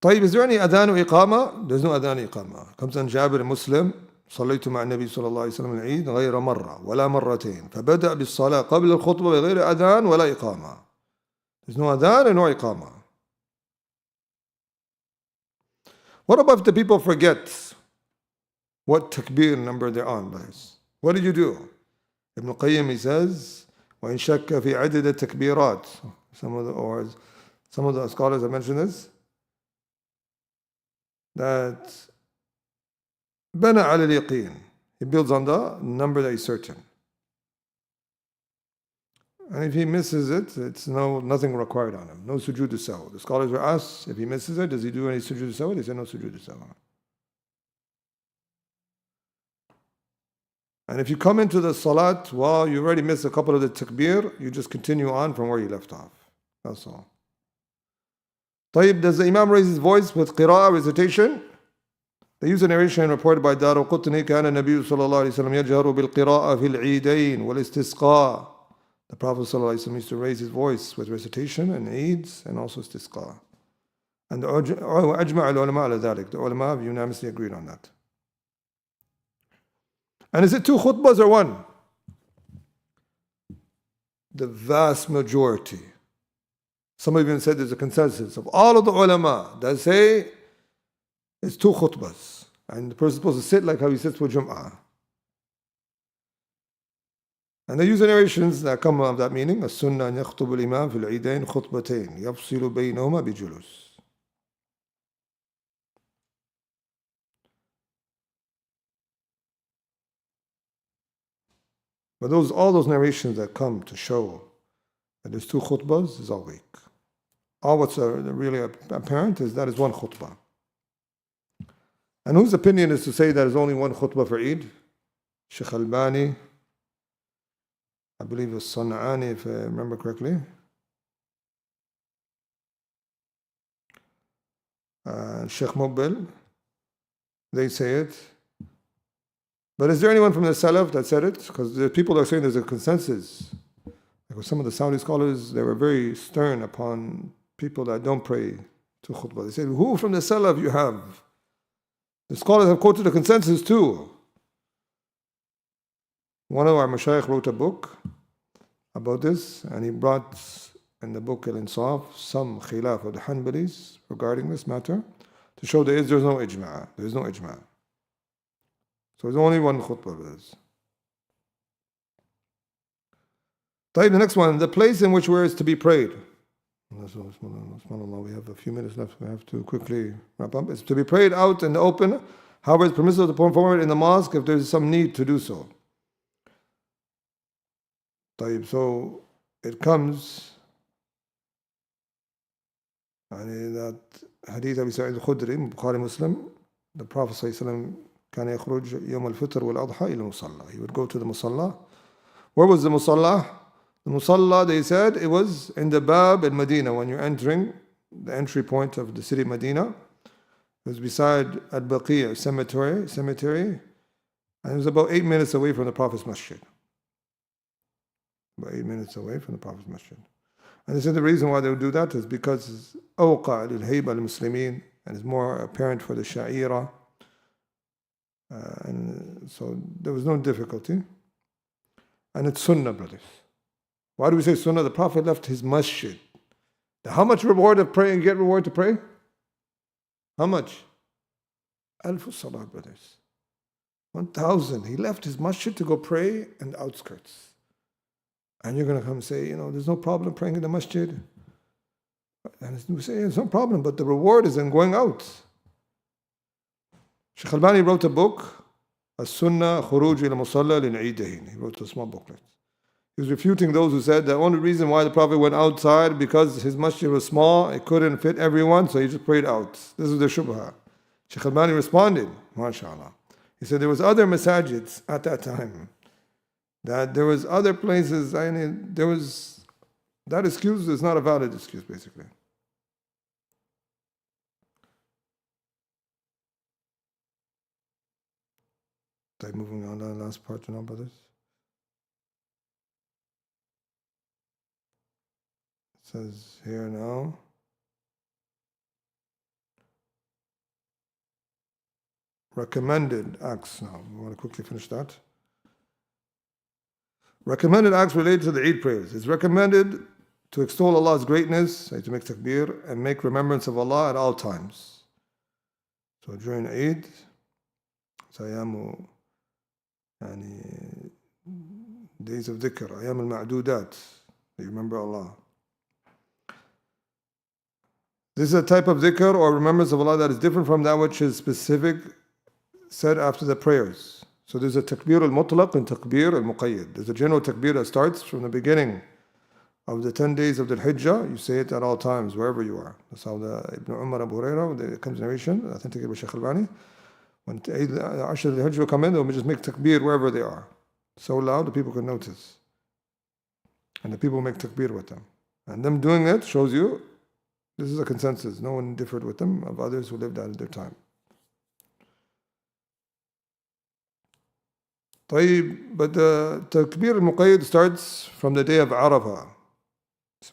طيب, is there any adhan or iqama? There's no adhan or iqama. Comes on Jabir Muslim, صليت مع النبي صلى الله عليه وسلم العيد غير مرة ولا مرتين فبدأ بالصلاة قبل الخطبة بغير أذان ولا إقامة. There's no adhan and no iqama. What about if the people forget what takbir number they're on, guys? What did you do? Ibn Qayyim, he says, وإن شك في عدد التكبيرات. Some of the scholars have mentioned this. That بنى على اليقين. He builds on the number that is certain. And if he misses it, it's nothing required on him. No sujood sawa. The scholars were asked, if he misses it, does he do any sujood sawa? They said no sujood sawa. And if you come into the salat while you already missed a couple of the takbir, you just continue on from where you left off. That's all. طيب, does the Imam raise his voice with qira'ah, recitation? They use a narration reported by Daru Qutni, كان النبي صلى الله عليه وسلم يجهر بالقراءة في العيدين والاستسقاء. The Prophet ﷺ used to raise his voice with recitation and Eids and also istisqa. And أجمع العلماء على ذلك. The ulama have unanimously agreed on that. And is it 2 khutbahs or 1? The vast majority. Some even said there's a consensus of all of the ulama that say it's 2 khutbahs. And the person is supposed to sit like how he sits for Jum'ah. And they use the narrations that come of that meaning. السنة أن يخطب الإمام في العيدين خطبتين يفصل بينهما بجلوس. But all those narrations that come to show that there's 2 khutbahs is all weak. All what's really apparent is that is 1 khutbah. And whose opinion is to say that there's only 1 khutbah for Eid? Shaykh Albani, I believe it was San'ani, if I remember correctly. Sheikh Mubil, they say it. But is there anyone from the Salaf that said it? Because the people are saying there's a consensus. Like some of the Saudi scholars, they were very stern upon people that don't pray to khutbah. They said, who from the Salaf you have? The scholars have quoted the consensus too. One of our mashayikh wrote a book about this, and he brought in the book Al-Insaf some khilaf of the Hanbalis regarding this matter to show there's no ijma'. There's no ijma'. So there's only 1 khutbah of this. The next one, the place in which where is to be prayed. We have a few minutes left. We have to quickly wrap up. It's to be prayed out in the open. However, it's permissible to perform it in the mosque if there's some need to do so. So it comes that hadith Abi Sa'id al-Khudri, Bukhari Muslim, the Prophet ﷺ كان يخرج يوم الفطر والأضحى إلى المصلى. He would go to the musalla. Where was the musalla? The musalla, they said, it was in the Bab in Medina. When you're entering the entry point of the city of Medina, it was beside Al-Baqi' cemetery, and it was about 8 minutes away from the Prophet's masjid. About 8 minutes away from the Prophet's masjid. And they said the reason why they would do that is because it's awqa' lil-hayba al-muslimin, and it's more apparent for the sha'ira. And so there was no difficulty. And it's sunnah, brothers. Why do we say sunnah? The Prophet left his masjid. How much reward of praying? Get reward to pray? How much? 1,000 salah, brothers. 1,000. He left his masjid to go pray in the outskirts. And you're going to come and say, there's no problem praying in the masjid. And we say, it's no problem, but the reward is in going out. Shaykh Albani wrote a book, As-Sunnah Khuruj ila Musalla lil-Eidain. He wrote a small booklet. He was refuting those who said the only reason why the Prophet went outside because his masjid was small, it couldn't fit everyone, so he just prayed out. This is the shubha. Shaykh Albani responded, mashallah. He said there was other masajids at that time, that there was other places, that excuse is not a valid excuse, basically. Moving on to the last part now, brothers. It says here now, recommended acts now. We want to quickly finish that. Recommended acts related to the Eid prayers. It's recommended to extol Allah's greatness, to make takbir, and make remembrance of Allah at all times. So during Eid, sayamu, days of dhikr, ayam al-ma'dudat, you remember Allah. This is a type of dhikr or remembrance of Allah that is different from that which is specific said after the prayers. So there's a takbir al-mutlaq and takbir al-muqayyad. There's a general takbir that starts from the beginning of the 10 days of the Hijjah. You say it at all times, wherever you are. That's how the Ibn Umar Abu Hurairah, comes narration, authenticated by Shaykh Albani. When the Ashr al-Hijjah will come in, they'll just make takbir wherever they are. So loud the people can notice. And the people make takbir with them. And them doing it shows you this is a consensus. No one differed with them of others who lived at their time. But the takbir al-muqayyad starts from the day of Arafah.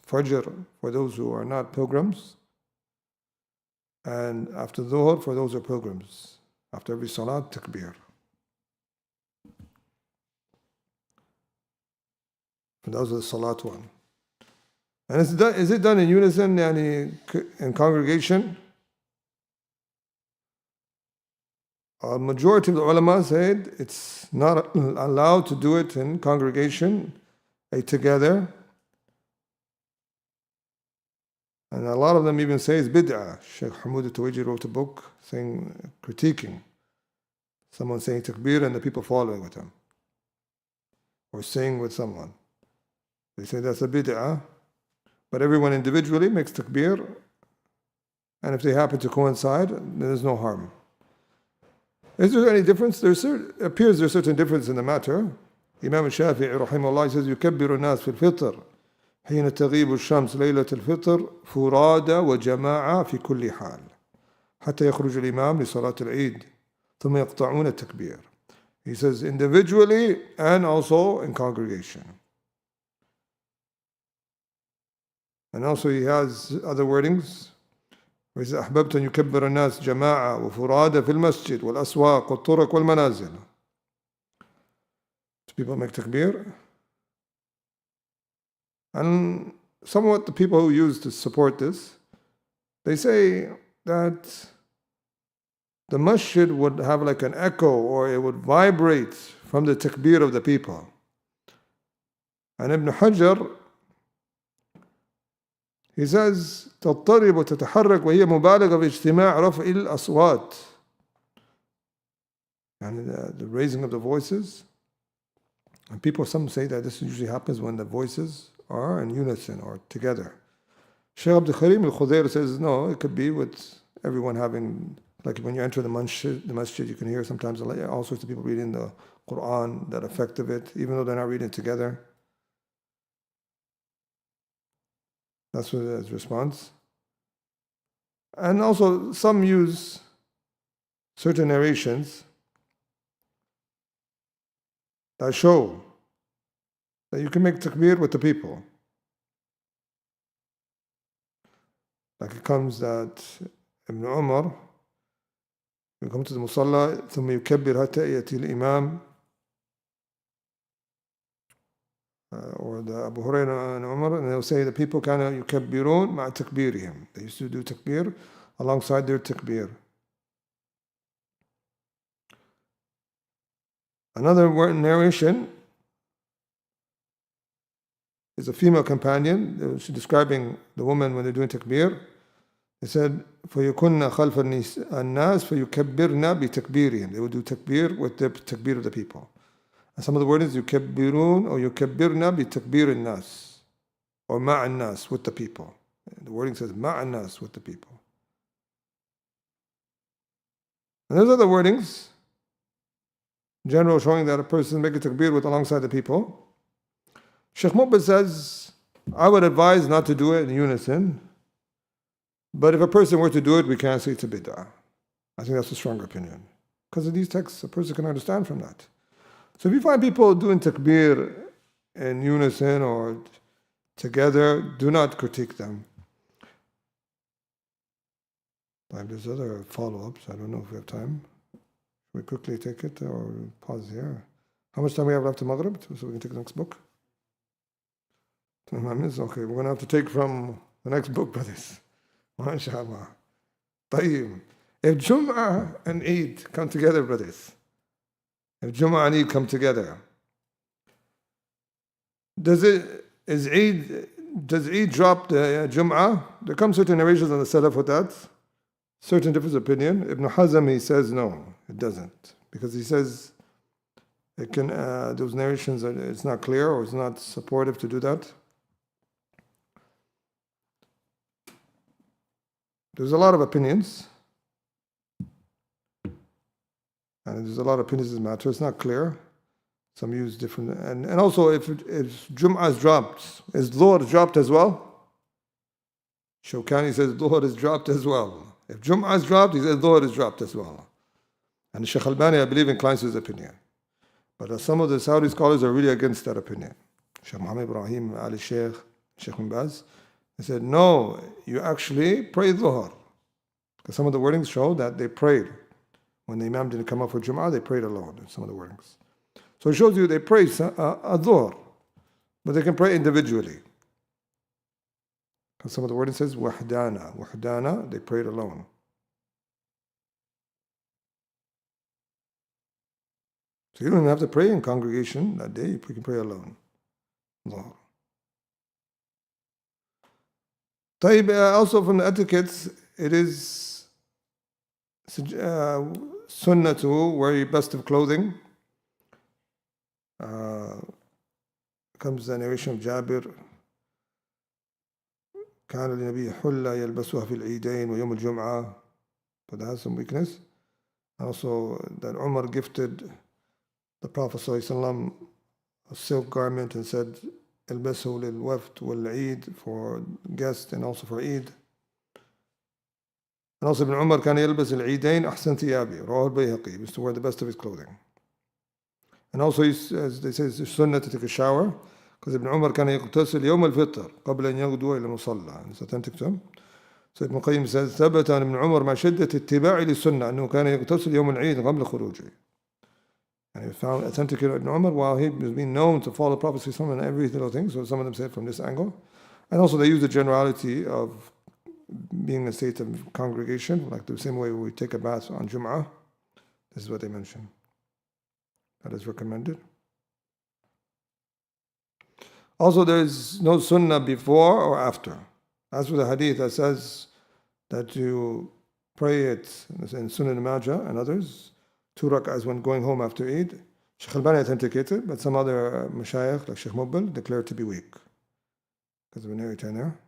Fajr for those who are not pilgrims. And after Dhuhr for those who are pilgrims. After every salat, takbir. And those are the salat one. And is it done in unison, in congregation? A majority of the ulama said it's not allowed to do it in congregation, together. And a lot of them even say it's bid'ah. Sheikh Hamoud al-Tuwaiji wrote a book critiquing someone saying takbir and the people following with him, or saying with someone. They say that's a bid'ah, but everyone individually makes takbir, and if they happen to coincide, there's no harm. Is there any difference? It appears there's certain difference in the matter. Imam al-Shafi'i rahimahullah says, يكبر الناس في الفطر حين تغيب الشمس ليلة الفطر فرادى وجماعة في كل حال حتى يخرج الإمام لصلاة العيد ثم يقطعون التكبير. He says individually and also in congregation. And also he has other wordings. He says أحببت أن يكبر الناس جماعة وفرادى في المسجد والأسواق والطرق والمنازل. So people make takbir. And somewhat the people who use to support this, they say that the masjid would have like an echo, or it would vibrate from the takbir of the people. And Ibn Hajar, he says تضطرب وتتحرك وهي مبالغة في اجتماع رفع الأصوات. And the raising of the voices. And some say that this usually happens when the voices are in unison or together. Shaykh Abdul Karim al-Khudair says no, it could be with everyone having Like when you enter the masjid, you can hear sometimes all sorts of people reading the Quran, that effect of it, even though they're not reading it together. That's what his response. And also, some use certain narrations that show that you can make takbir with the people. Like it comes that Ibn Umar, you come to the Musalla, ثم يكبر حتى يأتي الإمام, or the Abu Hurairah and Umar, and they'll say the people كانوا يكبرون مع تكبيرهم. They used to do takbir alongside their takbir. Another narration is a female companion. She's describing the woman when they're doing takbir. They said, فَيُكُنَّ خَلْفَ النَّاسِ فَيُكَبِّرْنَا بِتَكْبِيرِهِمْ. They would do takbir with the takbir of the people. And some of the wordings, يُكَبِّرُونَ or يُكَبِّرْنَا بِتَكْبِيرِ النَّاسِ, or مَعَ النَّاسِ, with the people. The wording says مَعَ النَّاسِ, with the people. And there's other wordings, in general, showing that a person make a takbir with alongside the people. Sheikh Muqbil says, I would advise not to do it in unison, but if a person were to do it, we can't say it's a bid'ah. I think that's a stronger opinion. Because of these texts, a person can understand from that. So if you find people doing takbir in unison or together, do not critique them. There's other follow-ups. I don't know if we have time. Should we quickly take it or pause here? How much time we have left to Maghrib so we can take the next book? 10 minutes? Okay, we're going to have to take from the next book, brothers. MashaAllah. طيب. If Jum'ah and Eid come together, brothers, if Jum'ah and Eid come together, does Eid drop the Jum'ah? There come certain narrations on the Salaf with that. Certain different opinion. Ibn Hazm, he says no, it doesn't. Because he says it can, those narrations, it's not clear or it's not supportive to do that. There's a lot of opinions. And there's a lot of opinions in this matter. It's not clear. Some use different. And also, if Jum'ah is dropped, is Dhuhr dropped as well? Shawkani says Dhuhr is dropped as well. If Jum'ah is dropped, he says Dhuhr is dropped as well. And Shaykh Albani, I believe, inclines to his opinion. But some of the Saudi scholars are really against that opinion. Shaykh Muhammad Ibrahim, Ali Shaykh, Shaykh Ibn Baz, they said, no, you actually pray Dhuhr. Because some of the wordings show that they prayed. When the Imam didn't come up for Jum'ah, they prayed alone in some of the wordings. So it shows you they pray a Dhuhr, but they can pray individually. Because some of the wording says wahdana, they prayed alone. So you don't even have to pray in congregation that day, you can pray alone. Dhuhr. Also from the etiquettes, it is sunnah to wear best of clothing. Comes the narration of Jabir, كان للنبي حلة يلبسها في العيدين ويوم الجمعة, but that has some weakness. Also that Umar gifted the Prophet ﷺ a silk garment and said البسه للوفد والعيد, for guests and also for Eid. And also Ibn Umar كان يلبس العيدين أحسن ثيابه, رواه البيهقي, he used to wear the best of his clothing. And also, as they say, it's sunnah to take a shower, because Ibn Umar كان يغتسل يوم الفطر قبل أن يغدو إلى المصلى. It's authentic to him. So Ibn Qayyim says, ثبت عن ابن عمر مع شدة اتباعه للسنة أنه كان يغتسل يوم العيد قبل خروجه. And he found authentic in Ibn Umar while he was being known to follow the Prophet ﷺ in every little thing. So some of them say it from this angle. And also they use the generality of being a state of congregation, like the same way we take a bath on Jum'ah. This is what they mention. That is recommended. Also, there is no sunnah before or after. As for the hadith that says that you pray it in Sunan Majah and others, 2 rak'ahs when going home after Eid, Shaykh Albani authenticated, but some other mashayikh like Shaykh Muqbil declared to be weak because of an narrator there.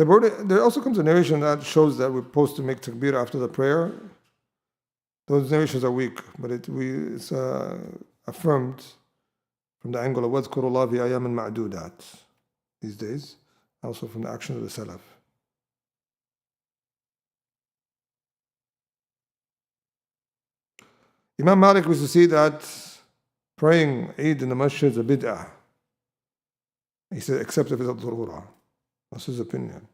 There also comes a narration that shows that we're supposed to make takbir after the prayer. Those narrations are weak, but it's affirmed from the angle of وَاذْكُرُوا اللَّهَ فِي أَيَّامٍ مَعْدُودَاتٍ these days, also from the action of the Salaf. Imam Malik used to see that praying Eid in the masjid is a bid'ah. He said, except if it's a darura. That's his opinion.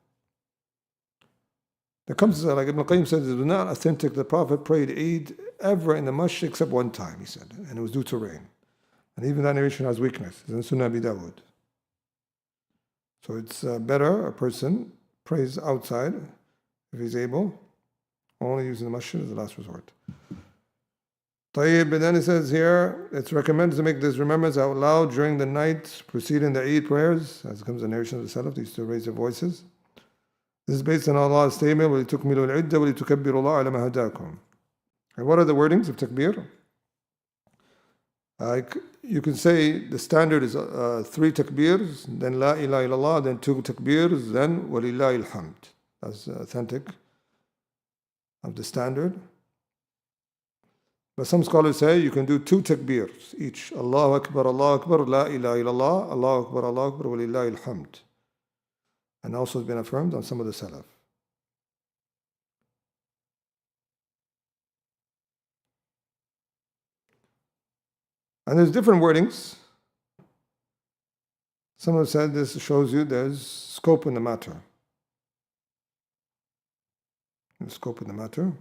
There comes, like Ibn Qayyim said, it was not authentic. The Prophet prayed Eid ever in the masjid except one time, he said, and it was due to rain. And even that narration has weakness. It's in Sunnah Abi Dawud. So it's better a person prays outside if he's able, only using the masjid as the last resort. Tayyib, but then it says here, it's recommended to make this remembrance out loud during the night preceding the Eid prayers, as comes the narration of the Salaf, they used to raise their voices. This is based on Allah's statement, وَلِتُكْمِلُوا الْعِدَّةَ وَلِتُكَبِّرُوا اللَّهَ عَلَى مَا هَدَاكُمْ. And what are the wordings of takbir? You can say the standard is 3 takbirs, then La ilaha illallah, then 2 takbirs, then وَلِلَّهِ الْحَمْدِ. That's authentic of the standard. But some scholars say you can do 2 takbirs each. Allahu Akbar, La ilaha illallah, Allahu Akbar, walillahi alhamd. And also has been affirmed on some of the Salaf. And there's different wordings. Some have said this shows you there's scope in the matter. There's scope in the matter.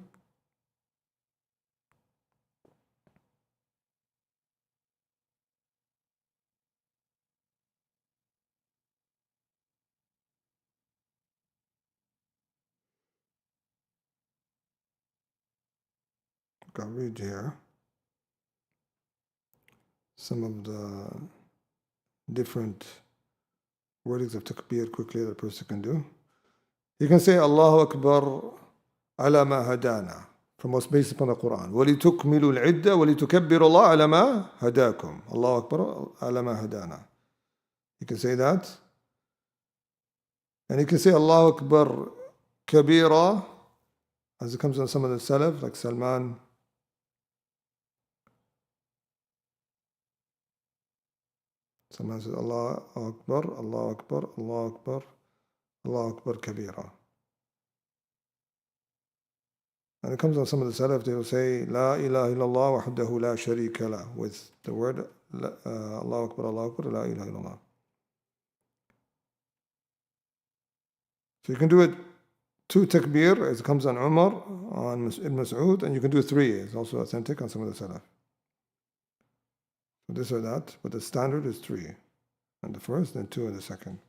I'll read here some of the different wordings of takbir quickly that a person can do. You can say Allahu Akbar ala ma hadana, from what's based upon the Quran. وَلِتُكْمِلُوا الْعِدَّةَ وَلِتُكَبِّرُوا اللَّهَ عَلَى مَا هَدَاكُمْ. Allahu Akbar ala ma hadana. You can say that. And you can say Allahu Akbar kabira, as it comes on some of the Salaf, like Salman. Salman says Allahu Akbar, Allahu Akbar, Allahu Akbar, Allahu Akbar kabira. And it comes on some of the Salaf, they will say La ilaha illallah wahdahu la sharika la, with the word Allahu Akbar, La ilaha illallah. So you can do it 2 takbir, as it comes on Umar, on Ibn Mas'ud, and you can do 3. It's also authentic on some of the Salaf. So this or that, but the standard is 3. And the first, then 2 in the second.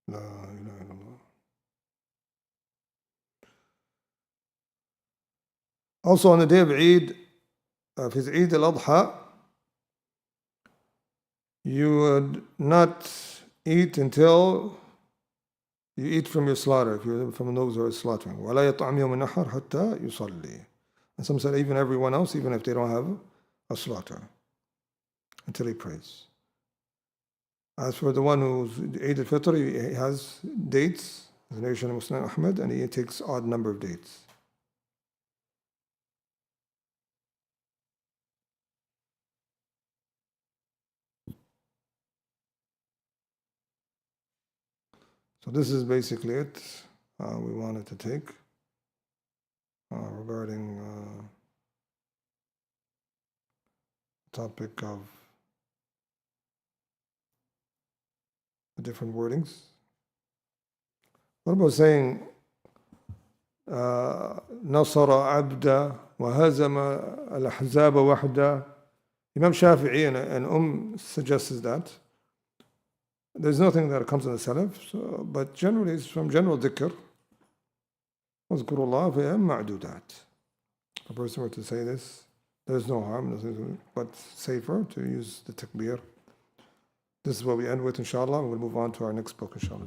La ilaha illallah. Also on the day of Eid, of his Eid al-Adha, you would not eat until you eat from your slaughter, if you're from those who are slaughtering. وَلَا يَطْعَمْ يَوْمَ النَّحْرِ حَتَّى يُصَلِّي. And some said even everyone else, even if they don't have a slaughter, until he prays. As for the one who's Eid al-Fitr, he has dates, the narration of Muslim Ahmad, and he takes odd number of dates. So this is basically it we wanted to take regarding the topic of the different wordings. What about saying نصر عبدا وهزم الأحزاب وحده? Imam Shafi'i and suggests that. There's nothing that comes in the Salaf, but generally it's from general dhikr. وَاذْكُرُوا اللَّهَ فِي أَيَّامٍ مَعْدُودَاتٍ. If a person were to say this, there's no harm, but safer to use the takbir. This is what we end with, inshallah. We'll move on to our next book, inshallah.